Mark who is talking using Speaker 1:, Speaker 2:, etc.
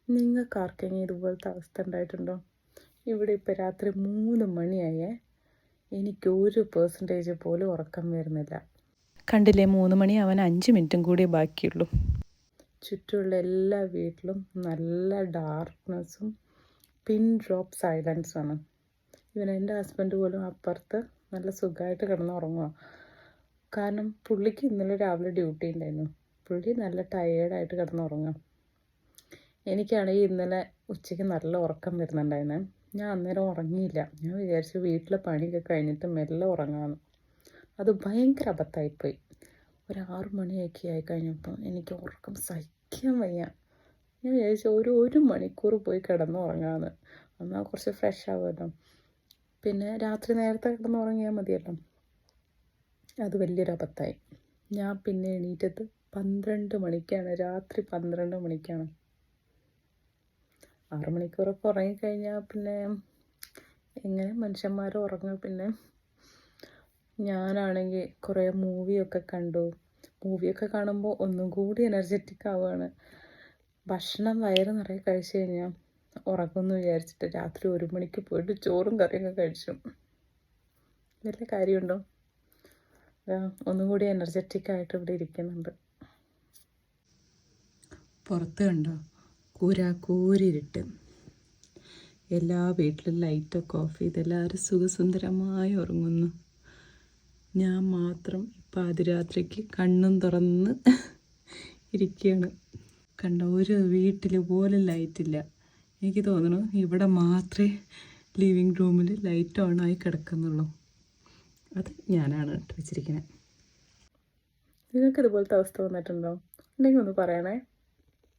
Speaker 1: നിങ്ങൾക്ക് ആർക്കെങ്കിലും ഇതുപോലത്തെ അവസ്ഥ ഉണ്ടായിട്ടുണ്ടോ? ഇവിടെ ഇപ്പോൾ രാത്രി 3 മണിയായേ, എനിക്ക് 1% പോലും ഉറക്കം വരുന്നില്ല.
Speaker 2: കണ്ടില്ലേ, 3 മണി അവൻ 5 മിനിറ്റും കൂടി ബാക്കിയുള്ളൂ.
Speaker 1: ചുറ്റുമുള്ള എല്ലാ വീട്ടിലും നല്ല ഡാർക്ക്നെസ്സും പിൻ ഡ്രോപ്പ് സൈലൻസാണ്. ഇവൻ എൻ്റെ ഹസ്ബൻഡ് പോലും അപ്പുറത്ത് നല്ല സുഖമായിട്ട് കിടന്നുറങ്ങുക. കാരണം പുള്ളിക്ക് ഇന്നലെ രാവിലെ ഡ്യൂട്ടി ഉണ്ടായിരുന്നു. പുള്ളി നല്ല ടയേർഡായിട്ട് കിടന്നുറങ്ങുക. എനിക്കാണെങ്കിൽ ഇന്നലെ ഉച്ചയ്ക്ക് നല്ല ഉറക്കം വരുന്നുണ്ടായിരുന്നു. ഞാൻ അന്നേരം ഉറങ്ങിയില്ല. ഞാൻ വിചാരിച്ചു വീട്ടിലെ പണിയൊക്കെ കഴിഞ്ഞിട്ട് മെല്ലെ ഉറങ്ങാമെന്ന്. അത് ഭയങ്കര അബദ്ധമായിപ്പോയി. ഒരു 6 മണിയൊക്കെ ആയിക്കഴിഞ്ഞപ്പോൾ എനിക്ക് ഉറക്കം സഹിക്കാൻ വയ്യ. ഞാൻ വിചാരിച്ചു ഒരു മണിക്കൂർ പോയി കിടന്നുറങ്ങാമെന്ന്. എന്നാൽ കുറച്ച് ഫ്രഷ് ആവുമല്ലോ. പിന്നെ രാത്രി നേരത്തെ കിടന്നുറങ്ങിയാൽ മതിയല്ലോ. അത് വലിയൊരു അബദ്ധമായി. ഞാൻ പിന്നെ എണീറ്റത് 12 മണിക്കാണ്. രാത്രി 12 മണിക്കാണ്. 6 മണിക്കൂറൊക്കെ ഉറങ്ങിക്കഴിഞ്ഞാൽ പിന്നെ എങ്ങനെ മനുഷ്യന്മാർ ഉറങ്ങുക? പിന്നെ ഞാനാണെങ്കിൽ കുറേ മൂവിയൊക്കെ കണ്ടു. മൂവിയൊക്കെ കാണുമ്പോൾ ഒന്നും കൂടി എനർജറ്റിക് ആവുകയാണ്. ഭക്ഷണം വയറ് നിറയെ കഴിച്ചു കഴിഞ്ഞാൽ ഉറങ്ങുമെന്ന് വിചാരിച്ചിട്ട് രാത്രി 1 മണിക്ക് പോയിട്ട് ചോറും കറിയൊക്കെ കഴിച്ചു. വല്ല കാര്യമുണ്ടോ? ഒന്നും കൂടി എനർജറ്റിക് ആയിട്ട് ഇവിടെ ഇരിക്കുന്നുണ്ട്. പുറത്ത് കണ്ടോ, കൂരിരുട്ട്. എല്ലാ വീട്ടിലും ലൈറ്റൊക്കെ ഓഫ് ചെയ്ത് എല്ലാവരും സുഖസുന്ദരമായി ഉറങ്ങുന്നു. ഞാൻ മാത്രം പാതിരാത്രിക്ക് കണ്ണും തുറന്ന് ഇരിക്കുകയാണ്. കണ്ട, ഒരു വീട്ടിൽ പോലും ലൈറ്റില്ല. എനിക്ക് തോന്നുന്നു ഇവിടെ മാത്രമേ ലിവിങ് റൂമിൽ ലൈറ്റ് ഓണായി കിടക്കുന്നുള്ളൂ. അത് ഞാനാണ് ഇട്ട് വെച്ചിരിക്കുന്നത്. നിങ്ങൾക്ക് ഇതുപോലത്തെ അവസ്ഥ വന്നിട്ടുണ്ടോ? ഉണ്ടെങ്കിൽ ഒന്ന് പറയണേ.